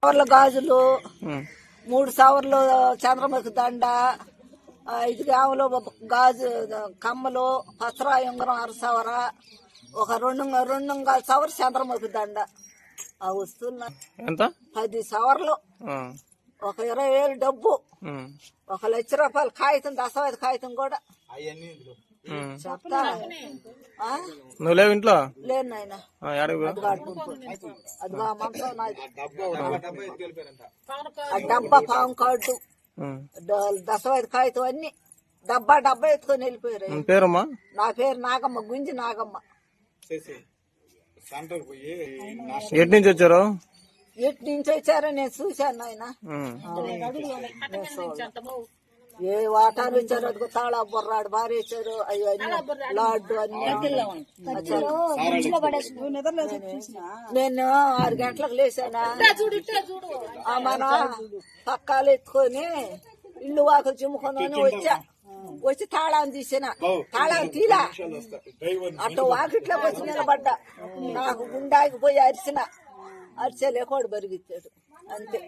సవర్ల గాజులు 3 సవర్లు చంద్రముఖి దండ 5 గ్రాములు గాజు కమ్మలు పత్ర ఉంగరం 1/2 సవర ఒక 2 సవర చంద్రముఖి దండ ఆ వస్తువులు ఎంత 10 సవర్లు ఒక 20,000 డబ్బు 1 లక్ష రూపాయలు కాగితం దశవాది కాగితం కూడా చెప్తా నువ్వు లేవు ఇంట్లో లేదు నాయన అదిగా మంచం నాది ఆ డబ్బా పాము కార్డు దశవాది కాగితం అన్ని డబ్బా ఎత్తుకొని వెళ్ళిపోయారు. పేరమ్మా? నా పేరు నాగమ్మ, గుంజి నాగమ్మ. ఎటు నుంచి వచ్చారు? ఎటు నుంచి వచ్చారో నేను చూశాను ఆయన. ఏ వాటాలు ఇచ్చారు, అదిగో తాళా బొర్రాడు భారీ ఇచ్చారు, అవి అన్ని లాడ్డు అన్ని. నేను 6 గంటలకు లేచానా, మన పక్కాలు ఎత్తుకొని ఇల్లు వాకులు చిమ్ముకొని వచ్చి తాళాన్ని తీసిన. తాళాన్ని తీలా అటు వాకిట్లోకి వచ్చి నిలబడ్డా. నాకు గుండాకి పోయి అరిచిన, అరిచే లేకోడు బరిగిచ్చాడు అంతే.